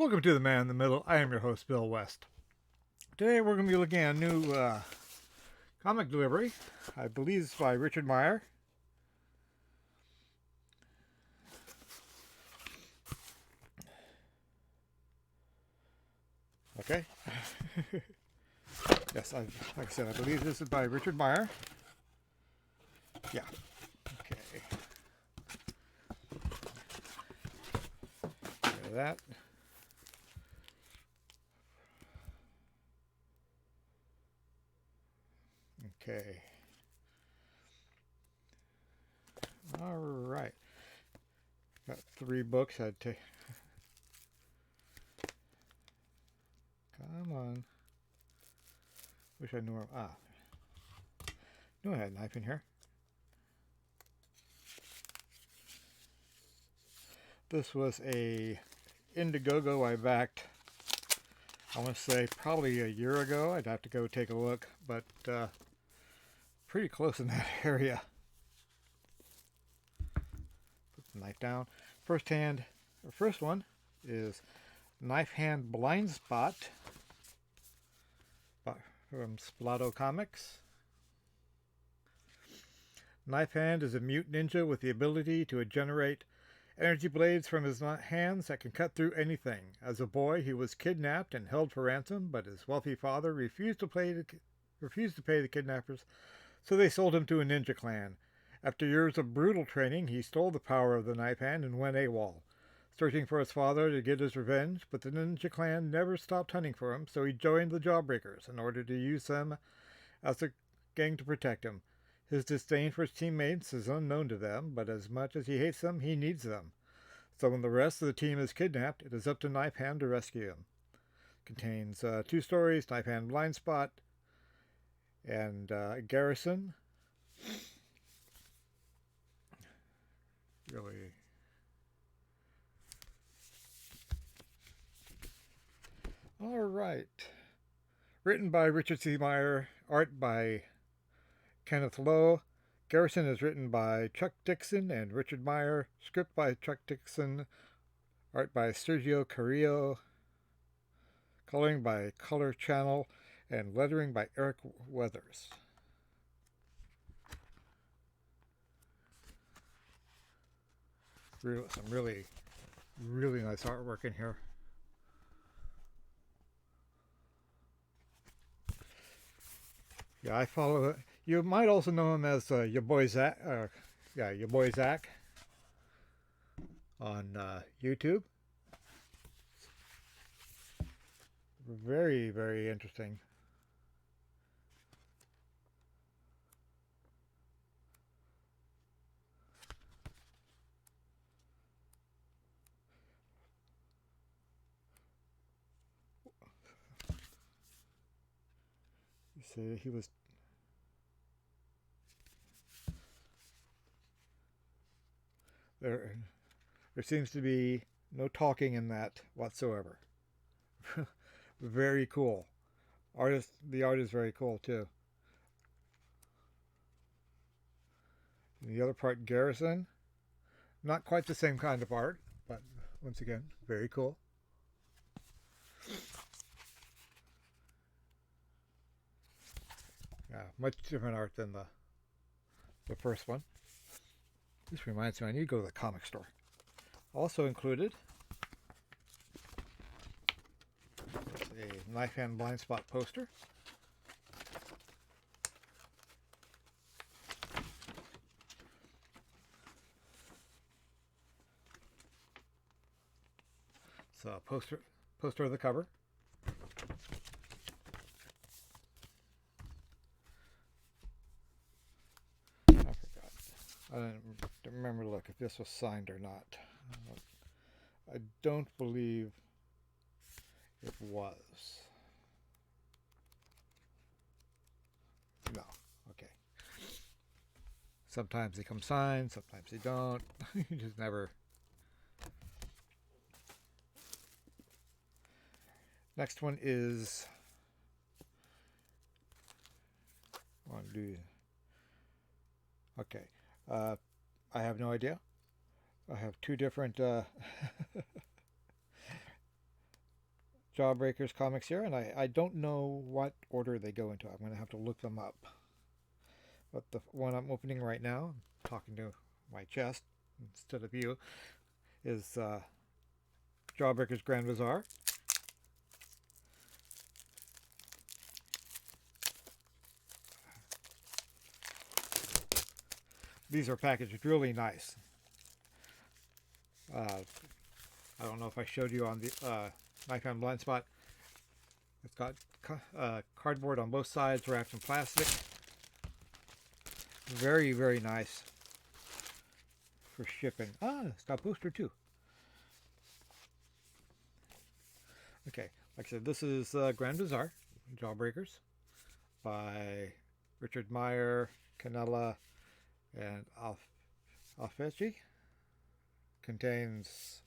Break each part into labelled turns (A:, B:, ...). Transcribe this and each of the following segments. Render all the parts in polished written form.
A: Welcome to The Man in the Middle. I am your host, Bill West. Today we're going to be looking at a new comic delivery. I believe it's by Richard Meyer. Okay. Yes, like I said, I believe this is by Richard Meyer. Yeah. Okay. Look at that. Okay. All right. Got 3 books. I'd take. Come on. Wish I knew where. Knew I had a knife in here. This was a Indiegogo I backed. I want to say probably a year ago. I'd have to go take a look, but pretty close in that area. Put the knife down. First one is Knifehand Blindspot from Splato Comics. Knifehand is a mute ninja with the ability to generate energy blades from his hands that can cut through anything. As a boy, he was kidnapped and held for ransom, but his wealthy father refused to pay the kidnappers, so they sold him to a ninja clan. After years of brutal training, he stole the power of the knife hand and went AWOL, searching for his father to get his revenge, but the ninja clan never stopped hunting for him, so he joined the Jawbreakers in order to use them as a gang to protect him. His disdain for his teammates is unknown to them, but as much as he hates them, he needs them. So when the rest of the team is kidnapped, it is up to Knifehand to rescue him. Contains 2 stories, Knifehand Blindspot and Garrison. Really. All right. Written by Richard C. Meyer, art by Kenneth Lowe. Garrison is written by Chuck Dixon and Richard Meyer. Script by Chuck Dixon. Art by Sergio Carrillo. Coloring by Color Channel. And lettering by Eric Weathers. Some really nice artwork in here. Yeah, I follow it. You might also know him as your boy Zach. Your boy Zach on YouTube. Very, very interesting. You see, he was. There seems to be no talking in that whatsoever. Very cool. The art is very cool too. And the other part, Garrison, not quite the same kind of art, but once again, very cool. Yeah, much different art than the first one. This reminds me, I need to go to the comic store. Also included a Knifehand Blindspot poster. It's a poster of the cover. I forgot. I didn't remember to look if this was signed or not. I don't believe it was. No. Okay. Sometimes they come signed, sometimes they don't. You just never. Next one is. Okay. I have no idea. I have 2 different Jawbreakers comics here, and I don't know what order they go into. I'm going to have to look them up. But the one I'm opening right now, I'm talking to my chest instead of you, is Jawbreakers Grand Bazaar. These are packaged really nice. I don't know if I showed you on the Knifehand Blindspot. It's got cardboard on both sides, wrapped in plastic. Very, very nice for shipping. It's got a poster too. Okay, like I said, this is Grand Bazaar, Jawbreakers, by Richard Meyer, Canella, and Alfechi. Contains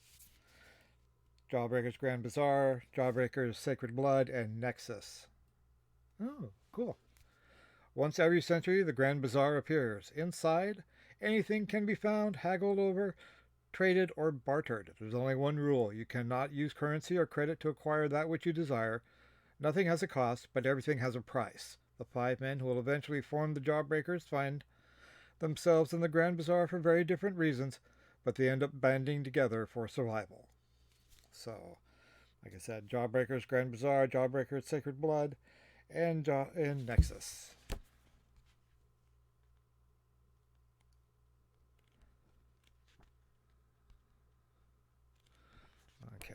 A: Jawbreakers Grand Bazaar, Jawbreakers Sacred Blood, and Nexus. Oh, cool. Once every century, the Grand Bazaar appears. Inside, anything can be found, haggled over, traded, or bartered. There's only one rule. You cannot use currency or credit to acquire that which you desire. Nothing has a cost, but everything has a price. The 5 men who will eventually form the Jawbreakers find themselves in the Grand Bazaar for very different reasons, but they end up banding together for survival. So, like I said, Jawbreakers Grand Bazaar, Jawbreakers Sacred Blood, and Nexus. Okay.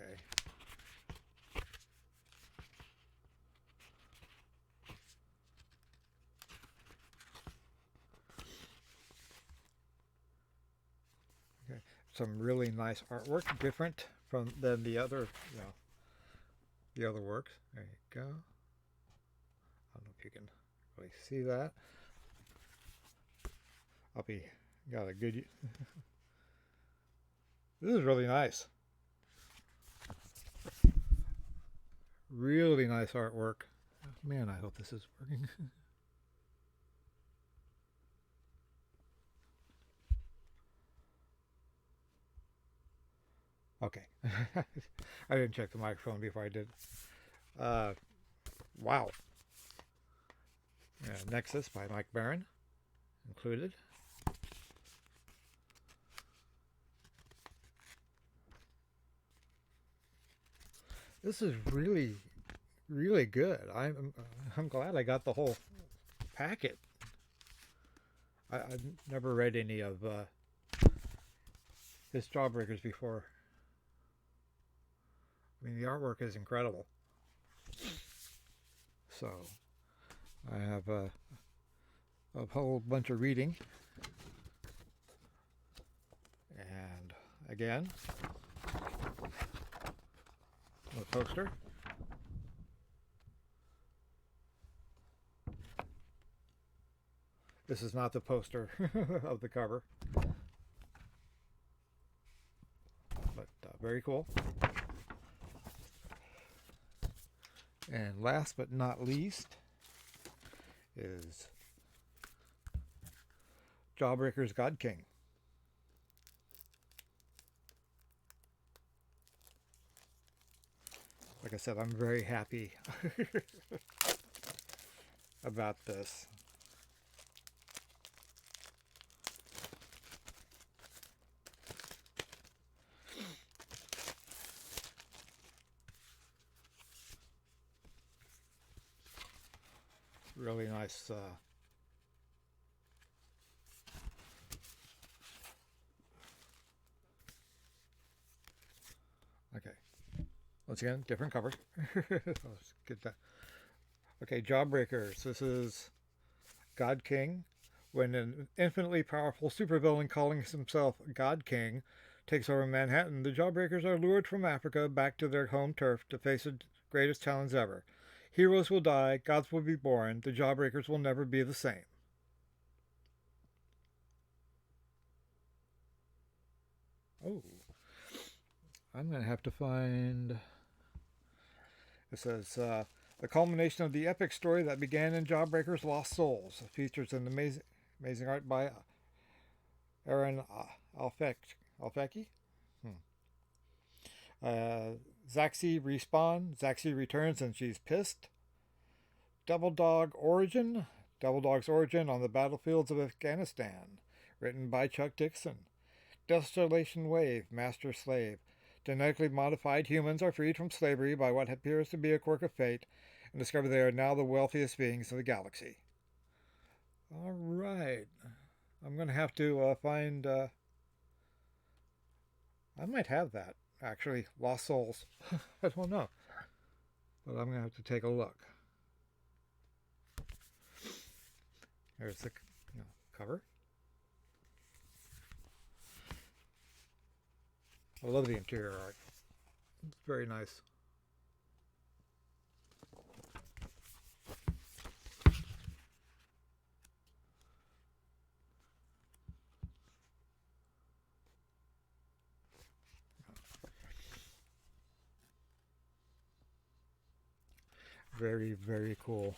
A: Okay. Some really nice artwork, different than the other, the other works. There you go. I don't know if you can really see that. Got a good. This is really nice. Really nice artwork. Man, I hope this is working. Okay. I didn't check the microphone before I did. Wow. Nexus by Mike Barron included. This is really, really good. I'm glad I got the whole packet. I've never read any of his Jawbreakers before. I mean, the artwork is incredible. So, I have a whole bunch of reading. And again, the poster. This is not the poster of the cover, but very cool. And last but not least is Jawbreakers God King. Like I said, I'm very happy about this. Really nice okay. Once again, different cover. Let's get that. Okay, Jawbreakers. This is God King. When an infinitely powerful supervillain calling himself God King takes over Manhattan, the Jawbreakers are lured from Africa back to their home turf to face the greatest challenge ever. Heroes will die, gods will be born, the Jawbreakers will never be the same. Oh, I'm going to have to find... It says, the culmination of the epic story that began in Jawbreakers Lost Souls. It features an amazing art by Aaron Alfecki. Zaxi respawn. Zaxi returns and she's pissed. Devil Dog Origin. Devil Dog's origin on the battlefields of Afghanistan. Written by Chuck Dixon. Desolation Wave. Master Slave. Genetically modified humans are freed from slavery by what appears to be a quirk of fate and discover they are now the wealthiest beings in the galaxy. All right. I'm going to have to find... I might have that, actually. Lost Souls. I don't know. But I'm going to have to take a look. There's the cover. I love the interior art. It's very nice. Very, very cool.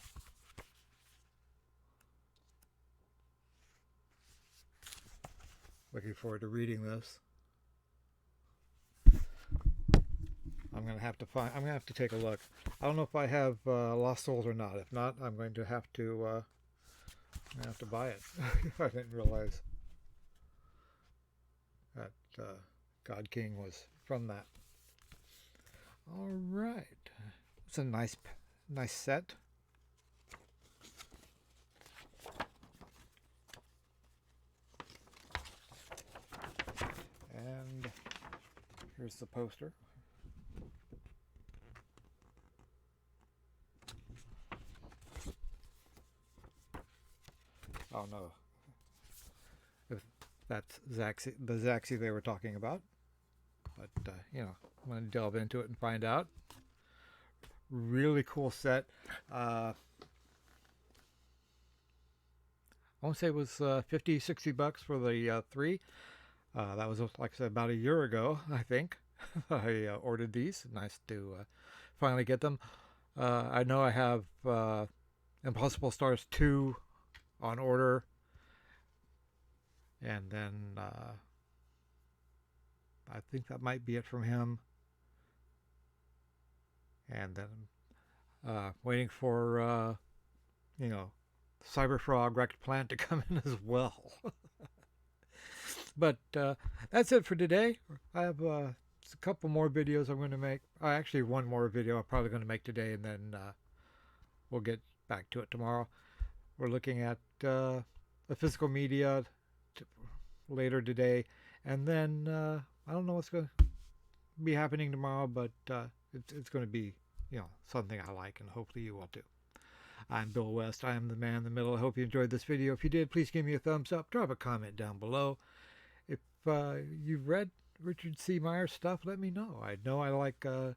A: Looking forward to reading this. I'm gonna have to take a look. I don't know if I have Lost Souls or not. If not, I'm going to have to buy it. I didn't realize that God King was from that. All right, it's a nice set. And here's the poster. Oh no, if that's Zaxi, the Zaxi they were talking about. But I'm going to delve into it and find out. Really cool set. I won't say it was 50, 60 bucks for the 3. That was, like I said, about a year ago, I think. I ordered these. Nice to finally get them. I know I have Impossible Stars 2 on order. And then I think that might be it from him. And then waiting for, Cyberfrog Wrecked Plant to come in as well. But that's it for today. I have a couple more videos I'm going to make. Actually, one more video I'm probably going to make today, and then we'll get back to it tomorrow. We're looking at the physical media later today, and then I don't know what's going to be happening tomorrow, but it's going to be something I like, and hopefully you will too. I'm Bill West. I am the man in the middle. I hope you enjoyed this video. If you did, please give me a thumbs up. Drop a comment down below. If you've read Richard C. Meyer's stuff, let me know. I know I like the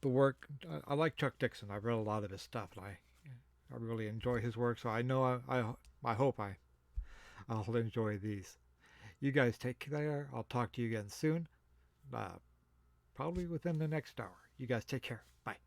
A: work. I like Chuck Dixon. I've read a lot of his stuff, and I really enjoy his work. So I know I hope I'll enjoy these. You guys take care. I'll talk to you again soon. Probably within the next hour. You guys take care. Bye.